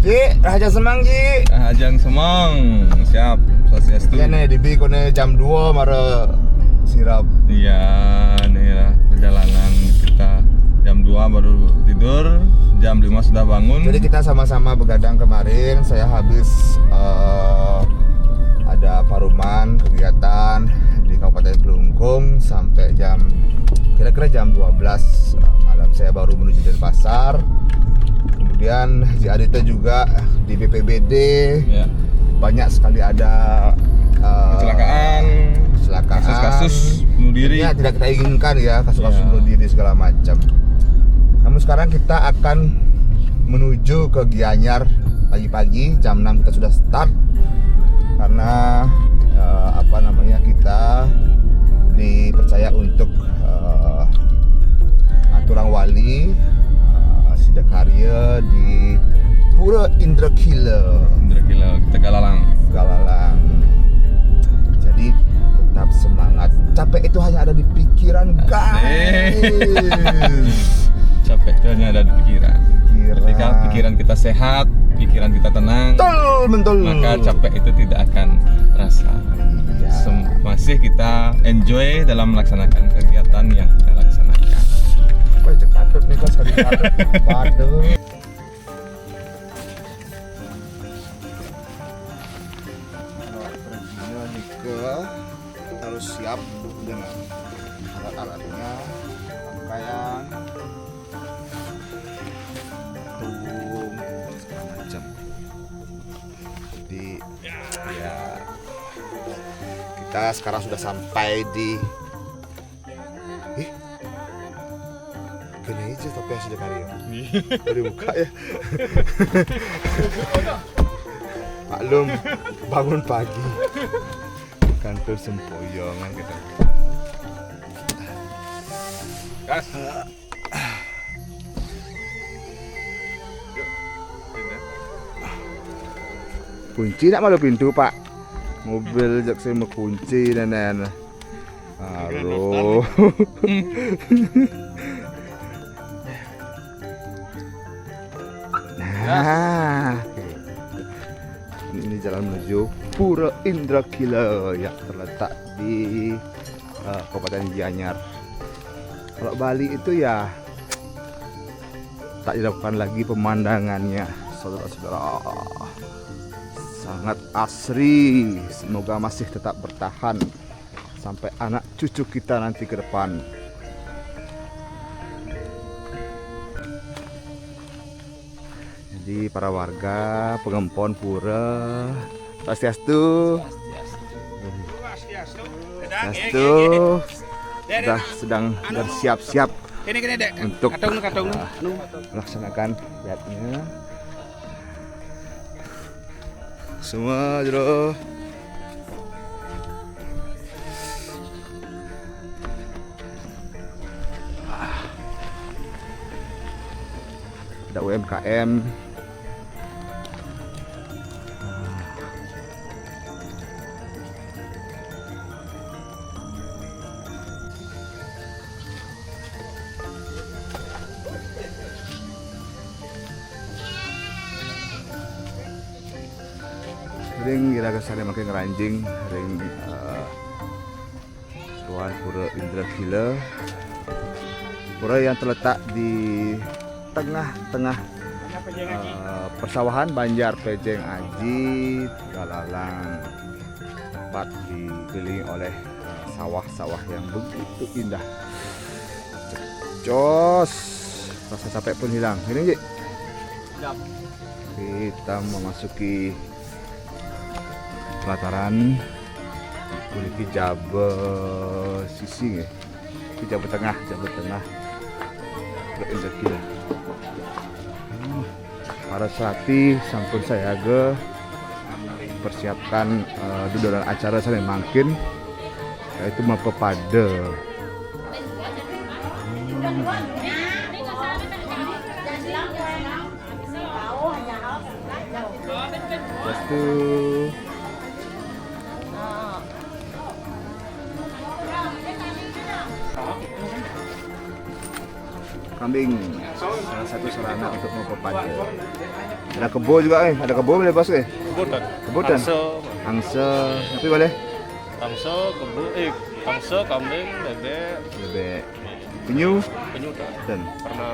Ji, Raja Semang Ji. Ajang Semang, siap. Swastiastu. Kene dibi kone jam 2 mare sirap. Iya, nih lah perjalanan kita jam 2 baru tidur, jam 5 sudah bangun. Jadi kita sama-sama begadang kemarin. Saya habis ada paruman kegiatan di Kabupaten Kelungkung sampai jam kira-kira jam 12 malam. Saya baru menuju Denpasar. Kemudian Haji Adita juga di BPBD. Ya. Banyak sekali ada Kecelakaan, kasus-kasus bunuh diri. Ya, tidak kita inginkan ya, kasus-kasus Ya. bunuh diri segala macam. Namun sekarang kita akan menuju ke Gianyar pagi-pagi jam 6 kita sudah start karena kita dipercaya untuk ngaturang wali Sidakarya di Pura Indrakila Kita Galalang. Jadi tetap semangat. Capek itu hanya ada di pikiran, guys. Capek itu hanya ada di pikiran. Ketika pikiran kita sehat, pikiran kita tenang, Betul. maka capek itu tidak akan terasa. Iya. Masih kita enjoy dalam melaksanakan kegiatan yang kita laksanakan. Kok cek patut nih kok sekali patut. Perginya nih ke harus siap dengan alat-alatnya, pakaian, tung, segala macam. Jadi ya kita sekarang sudah sampai di gini aja tapi yang Sidakarya dari buka ya. Maklum bangun pagi kantor sempoyongan kita. Gas. Kunci nak malu pintu pak. Mobil jak saya mau kunci dan halo. Nah, ini jalan menuju Pura Indrakila yang terletak di Kabupaten Gianyar. Kalau Bali itu ya tak dilakukan lagi pemandangannya, saudara-saudara. Sangat asri. Semoga masih tetap bertahan sampai anak cucu kita nanti ke depan. Jadi para warga Pengempon Pura Swastiastu sudah sedang bersiap-siap untuk melaksanakan kegiatannya. Semua jero. Ada UMKM. Ring kira kesana makin ngeranjing ring Tuan Pura Indrakila, pura yang terletak di tengah-tengah persawahan Banjar Pejeng Aji Galalang, tempat dikelilingi oleh sawah-sawah yang begitu indah. Jos, rasa capek pun hilang. Ini Ji. Kita memasuki pelataran kuliti Jabe Sising ya. Jabe Tengah. Indrakila. Para serati sampun saya persiapkan dudulan acara saya mangkin yaitu mapepada. Satu kambing salah satu sarana untuk memperpadu. Ada kebo juga ada kebo boleh bos Kebutan. Kebutan. Angsa, Angsa, tapi boleh. angsa, angsa, kambing, bebek, Bebek. Penyu penyu tak. dan Karena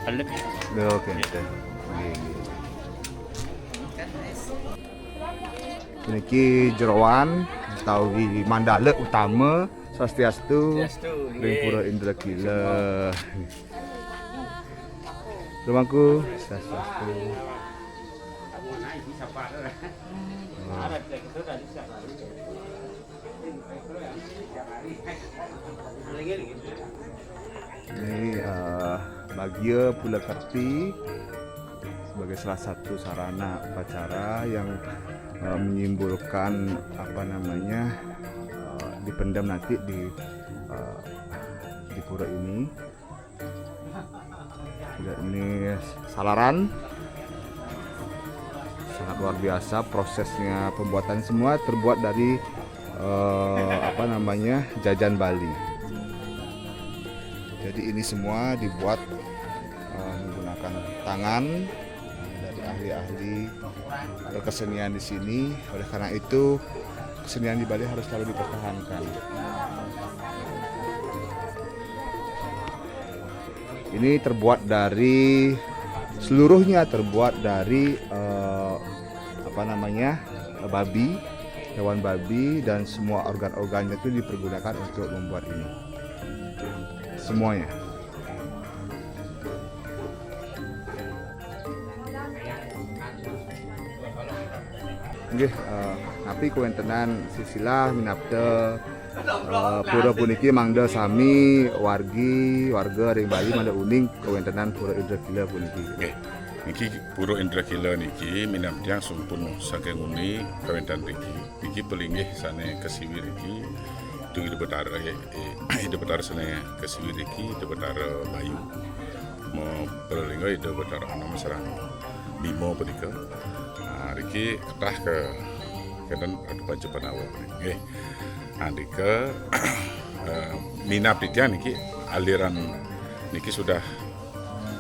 alik. oke. Ini jerawan atau di mandala utama Swastiastu ring Pura Indrakila. Rumahku Swastiastu. Ini Bagia Pula Kerti sebagai salah satu sarana upacara yang menyimbolkan dipendam nanti di pura ini. Ini salaran sangat luar biasa, prosesnya pembuatan semua terbuat dari jajan Bali. Jadi ini semua dibuat menggunakan tangan dari ahli-ahli kesenian di sini. Oleh karena itu kesenian di Bali harus selalu dipertahankan. Ini terbuat dari seluruhnya terbuat dari babi, hewan babi, dan semua organ-organnya itu dipergunakan untuk membuat ini. Semuanya. Nggih, napi kuentenan sisilah minapte pura puniki mangda sami warga ring Bali mangda uning kuentenan Pura Indrakila puniki. Nggih. Niki Pura Indrakila niki minaptiang sumpun saking uni kawentan riki. Niki pelinggih sane kesiwi riki. Itu ide betara sane kesiwi riki, ide betara Bayu. Mo perlinggo ide betara ana mesrang Bimo pedika. Riki ketah ke kenen adu panca panawa. Nggih. Andika minap ditian niki aliran niki sudah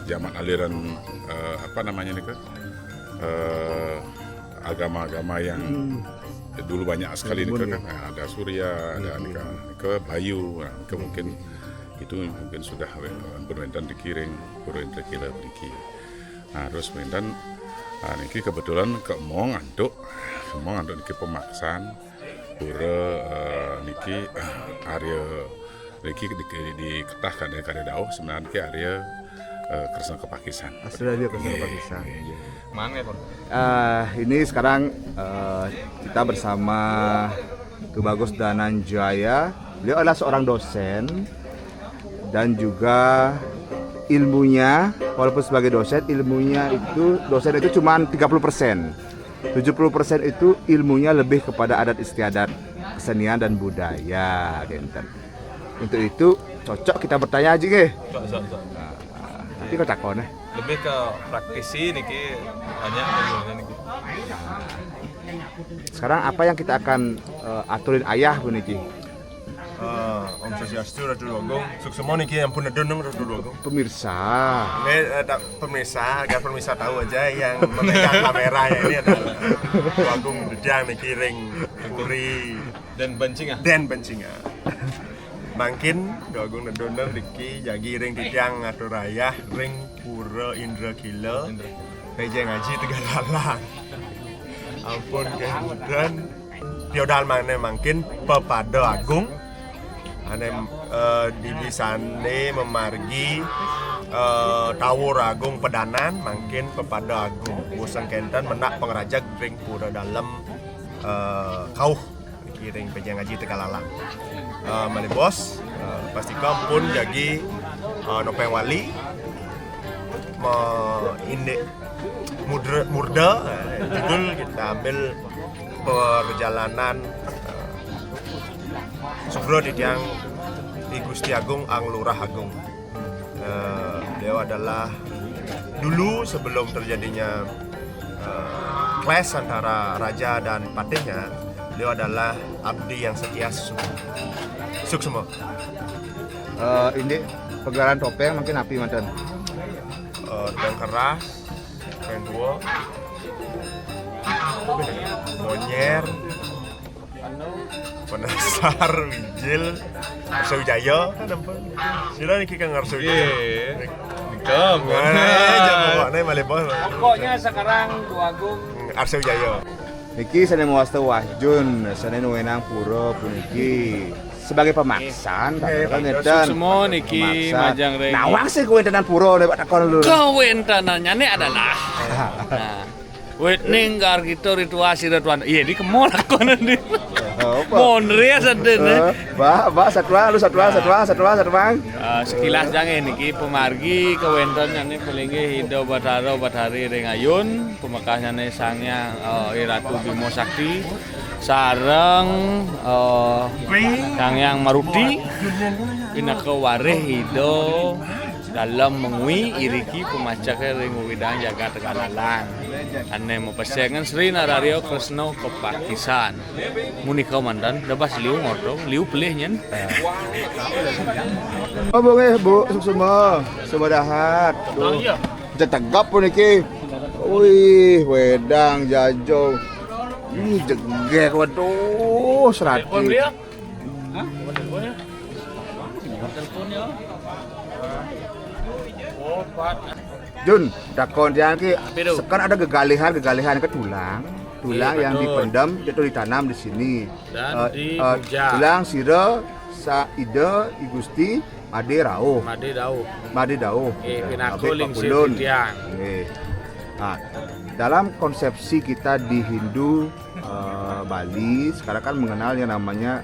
zaman aliran agama-agama yang dulu banyak sekali nika kan ada Surya, ada nika Bayu, mungkin itu mungkin sudah bermentan dikiring Pura Indrakila niki. Terus mentan niki kebetulan ke Mong anduk niki pemaksan pura niki area niki diketahkan dari karya dauh sebenarnya niki area Kresna Kepakisan. Sudah dia Kresna Kepakisan. Mana ya, Pak? Ini sekarang kita bersama Ki Bagus Dananjaya. Beliau adalah seorang dosen dan juga ilmunya, walaupun sebagai dosen, dosen itu cuma 30%. 70% itu ilmunya lebih kepada adat istiadat, kesenian dan budaya, genten. Untuk itu cocok kita bertanya aja, ge. Nanti kau takon Lebih ke praktisi niki banyak ilmunya niki. Sekarang apa yang kita akan aturin ayah bu niki? Om Swastiastu Ratu Dwagong, suksemo niki ampun nedonong Ratu Dwagong. Pemirsa. Pemirsa, agar pemirsa tahu aja yang memegang kamera ya ini adalah Dwagong Dedang niki ring Puri Dan bencinga. Mangkin Dwagong nedonong niki jagi ring titiang aturayah ring Pura Indrakila. Peje ngaji Tegalalang. Ampun kemudian Piodal mana mangkin pepada agung ane di sana memargi tawur agung pedanan mangkin pepada agung busang kenten menak pengerajak ring pura dalam kauh kiring pejang ngaji Tegalalang malibos pastikan pun jagi nopeng wali indek murda judul kita ambil perjalanan Sugro di tiang di Gusti Agung Ang Lurah Agung. Beliau adalah dulu sebelum terjadinya clash antara raja dan patihnya, beliau adalah abdi yang setia suksema. Ini pegelaran topeng mungkin api mantan. Redang keras, yang tua, monyer, penasar, wijil, Arsa Wijaya kan nampak. Sila niki kang Arsa Wijaya. Nikam. Mana aja pokoknya Malebon. Pokoknya sekarang Tuagung Arsa Wijaya. Niki sana mau wasta wahjun, sana nuwenang pura puniki sebagai pemaksan, kan ngeten. semua niki majang reng. Nawang sih kuwentenan pura nek takon lu. Kewentanannya ini adalah nah, wetning gar gitu ritual siratuan. Iya di kemol aku nanti. Monre sadene. Satwa. Sekilas jange niki pemargi kewentannya ini pelinggi hidup batara batari ring ayun pemakasnya nih sangnya Ratu Bimo Sakti sareng Sangyang Maruti pinaka wareh hidup dalam mengui iriki pemacaknya ring widang jaga tegalalang ane mepesengan Sri Narario Kresno Kepakisan muni komandan dabas liu ngordong liu pelihnya Oh bu, semua dahat. Duh, tegap pun iki. Wih, wedang jajo. Ih, jegek waduh, serati. Jun, dakon dia ki sekarang ada gegalihan ke tulang yang dipendam itu ditanam di sini. Dan dipuja. Tulang sira saide igusti Made Rauh. Made Dauh. Pinakuling Pakulun. sirtiang. Nah, dalam konsepsi kita di Hindu Bali sekarang kan mengenal yang namanya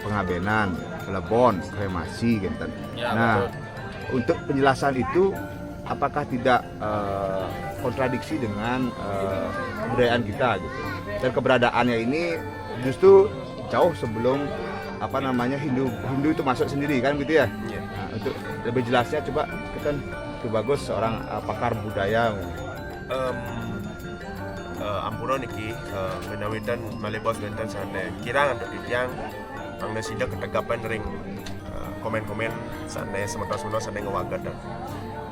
pengabenan, lebon, kremasi gitu. Ya, Nah, betul. untuk penjelasan itu apakah tidak kontradiksi dengan kebudayaan kita gitu. Dan keberadaannya ini justru jauh sebelum Hindu itu masuk sendiri kan gitu ya. Iya. Nah, untuk lebih jelasnya coba kita tuh bagus seorang pakar budaya. Ampura niki menawitan Malebos benten sane kirang untuk ditiang angna sida ketegapan ring komen-komen sane semetra-semetra sane ngewagat.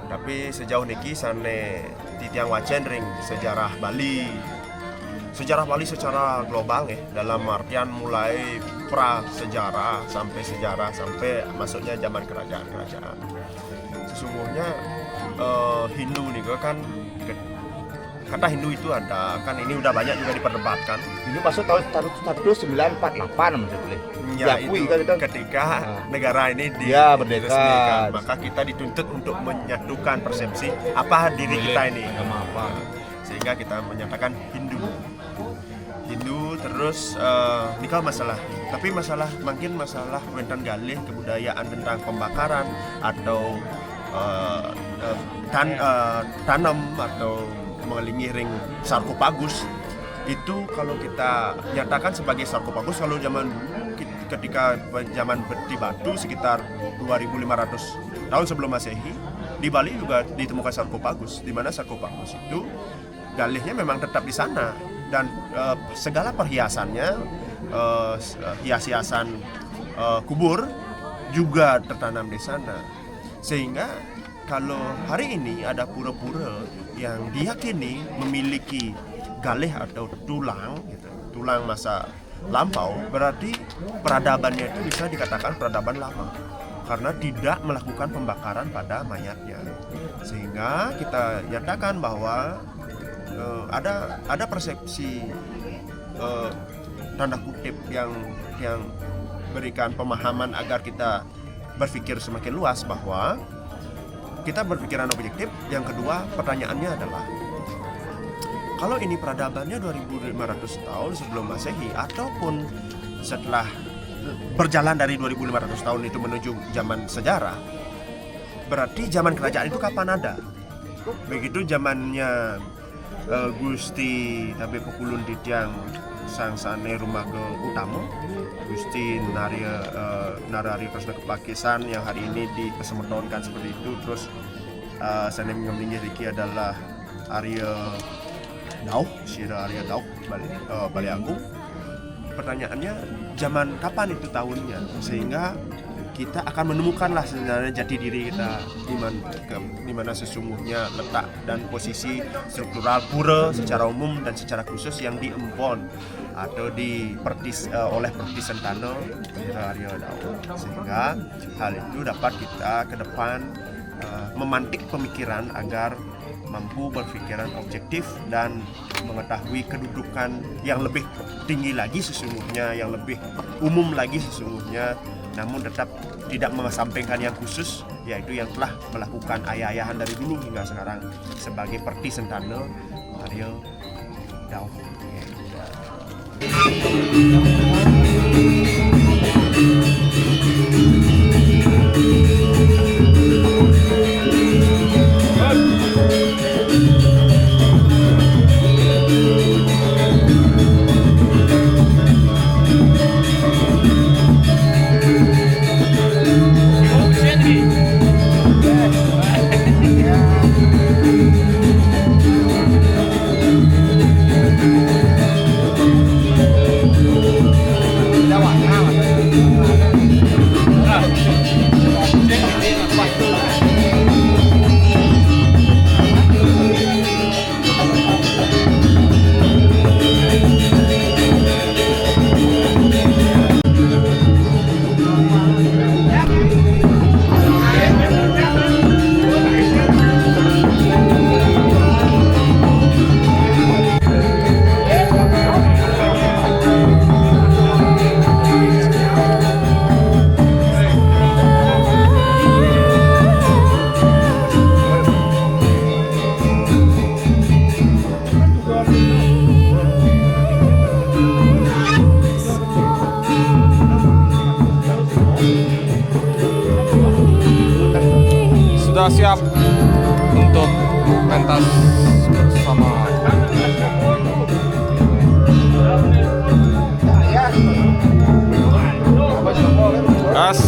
Tapi sejauh niki sane titiang wacen ring sejarah Bali secara global dalam artian mulai pra sejarah sampai masuknya zaman kerajaan. Sesungguhnya Hindu nih kan kata Hindu itu ada kan ini udah banyak juga diperdebatkan. Ini masuk tahun 1948 maksudnya. Ya, Diakui itu kan kita. ketika negara ini Merdeka. diresmikan, maka kita dituntut untuk menyatukan persepsi apa diri kita ini. Sehingga kita menyatakan Hindu terus nikah masalah. Tapi makin masalah wentan galih kebudayaan tentang pembakaran atau tanam atau mengelingi ring sarkofagus itu kalau kita nyatakan sebagai sarkofagus kalau ketika zaman beti batu sekitar 2500 tahun sebelum Masehi di Bali juga ditemukan sarkofagus di mana sarkofagus itu galihnya memang tetap di sana dan segala perhiasannya hias-hiasan kubur juga tertanam di sana sehingga kalau hari ini ada pura-pura yang diyakini memiliki galih atau tulang masa lampau, berarti peradabannya itu bisa dikatakan peradaban lama karena tidak melakukan pembakaran pada mayatnya. Sehingga kita nyatakan bahwa ada persepsi tanda kutip yang berikan pemahaman agar kita berpikir semakin luas bahwa kita berpikiran objektif. Yang kedua, pertanyaannya adalah kalau ini peradabannya 2500 tahun sebelum Masehi ataupun setelah berjalan dari 2500 tahun itu menuju zaman sejarah, berarti zaman kerajaan itu kapan ada? Begitu zamannya Gusti Tabe Pekulun Ditiang Sangsane Rumaga Utama, Gusti Narario Kresno Kepakisan yang hari ini dipesemetonkan seperti itu. Terus sana mengambilnya Riki adalah Arya Dauh, Syira Arya Dauh Bali Agung. Pertanyaannya zaman kapan itu tahunnya? Sehingga kita akan menemukanlah sebenarnya jati diri kita di mana sesungguhnya letak dan posisi struktural pura secara umum dan secara khusus yang diempon atau oleh Perti Sentano Aryo Daud, sehingga hal itu dapat kita ke depan memantik pemikiran agar mampu berpikiran objektif dan mengetahui kedudukan yang lebih tinggi lagi sesungguhnya, yang lebih umum lagi sesungguhnya, namun tetap tidak mengesampingkan yang khusus, yaitu yang telah melakukan ayah-ayahan dari dulu hingga sekarang sebagai Perti Sentano Aryo Daud. Sudah siap untuk pentas bersama. Gas.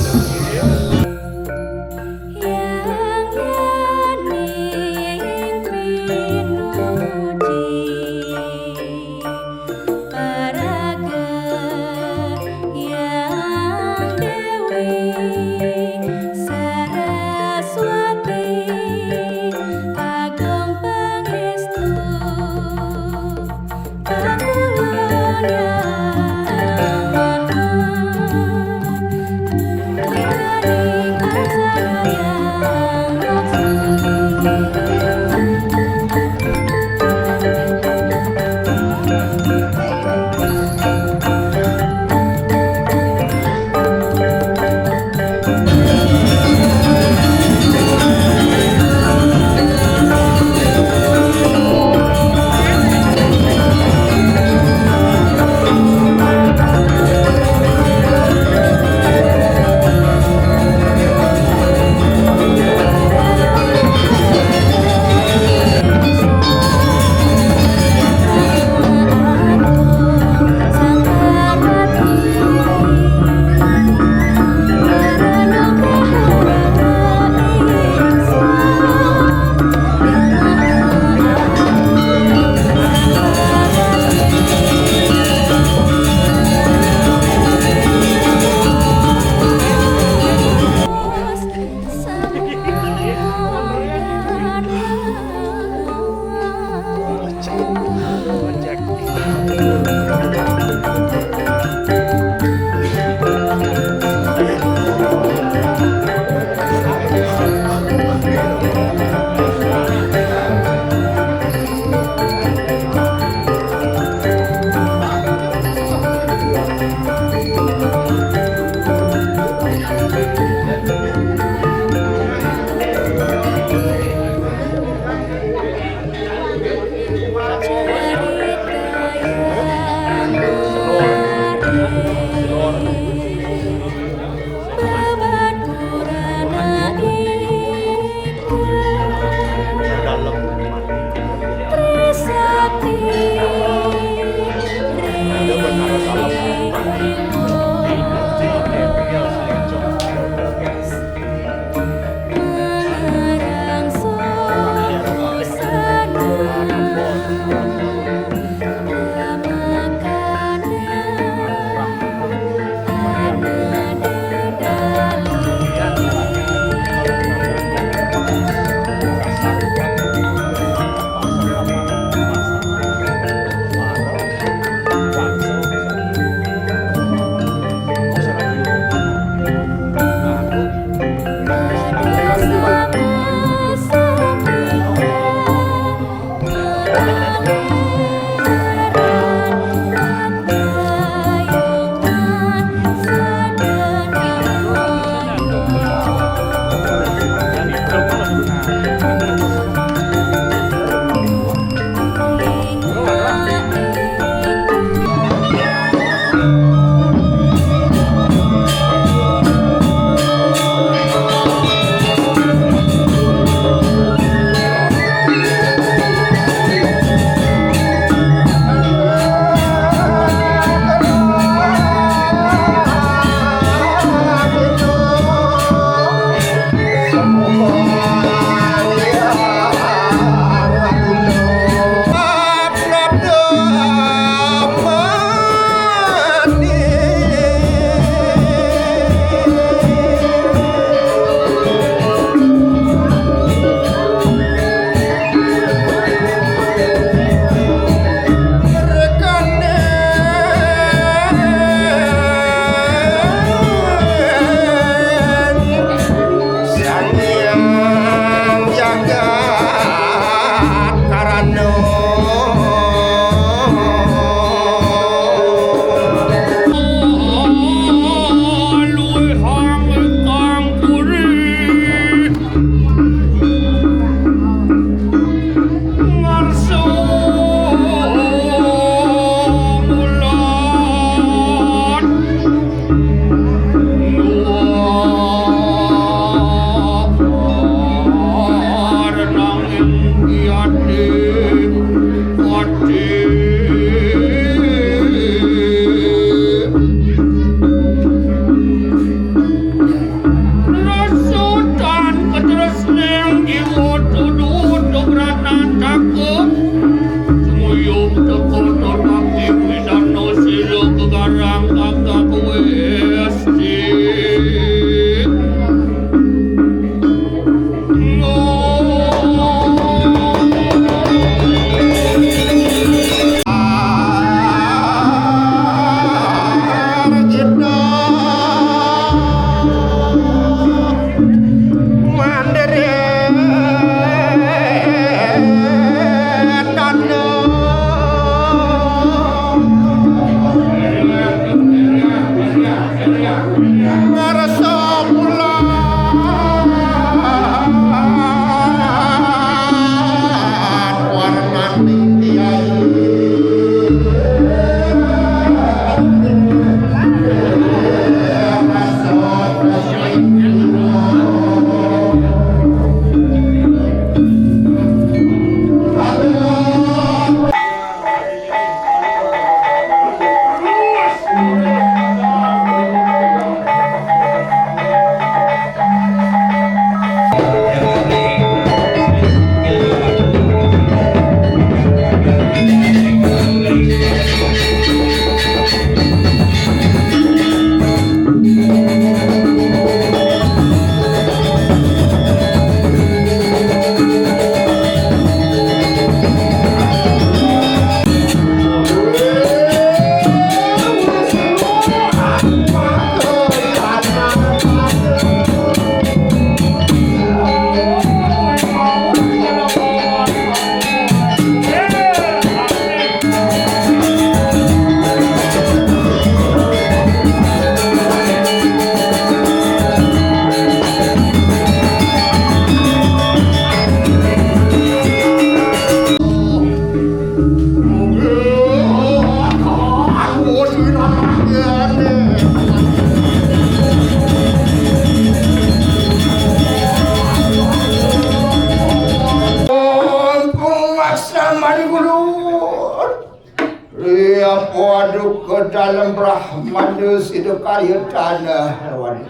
Waduh ke dalam Brahman itu kaya tanah hewan.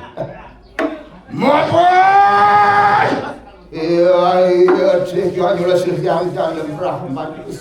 Maafkan. Iya, sekian jelas yang dalam Brahman itu.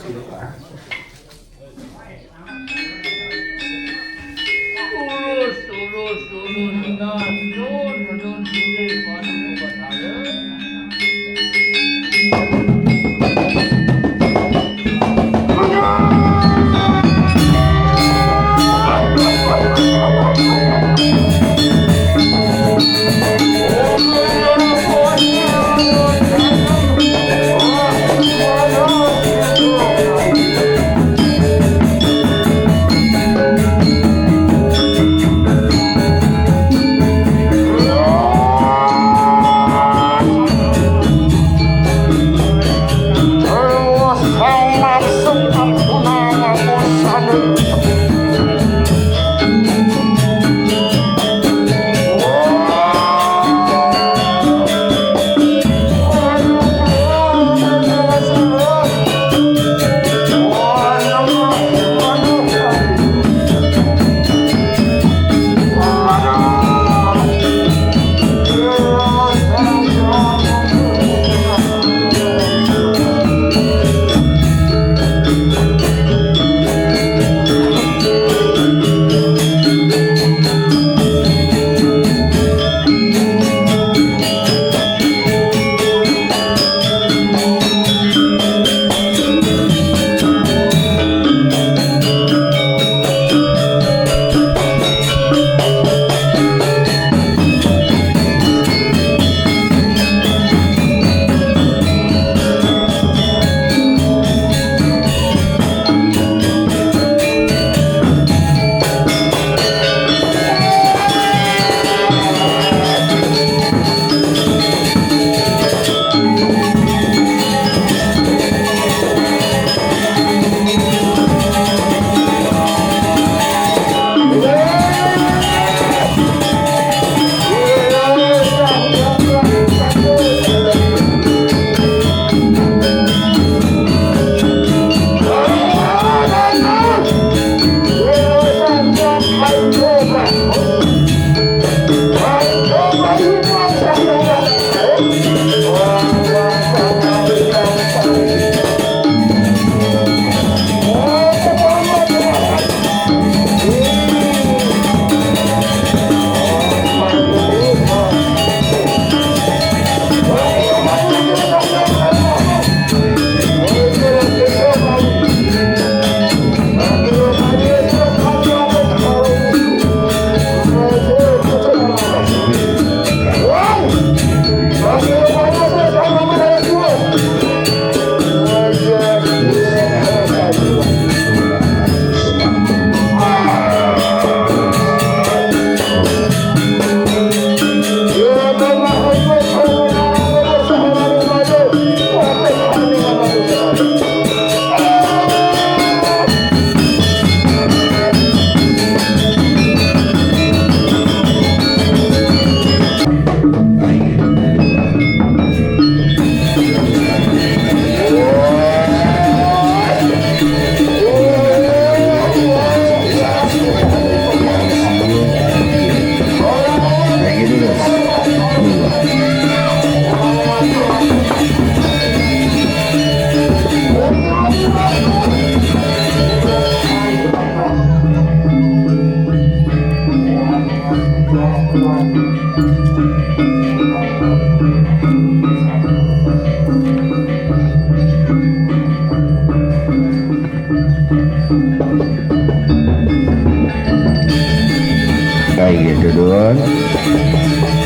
Dudun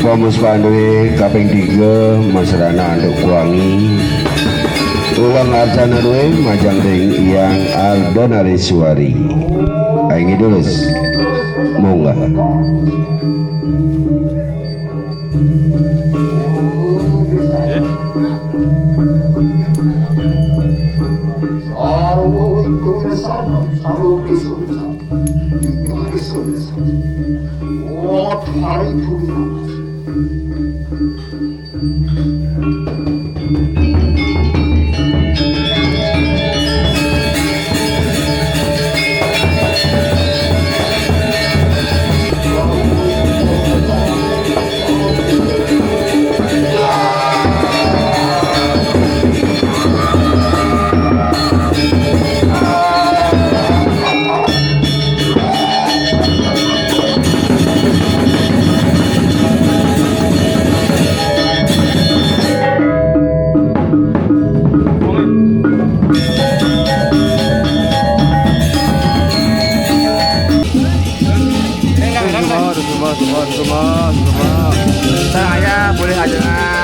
Pamus Pandui kaping 3 Mas Rana Anduk Kuangi Ulang Arcana Due Majang Ding Yang Aldonari Suari Aing Idulus Mongga Saya boleh aja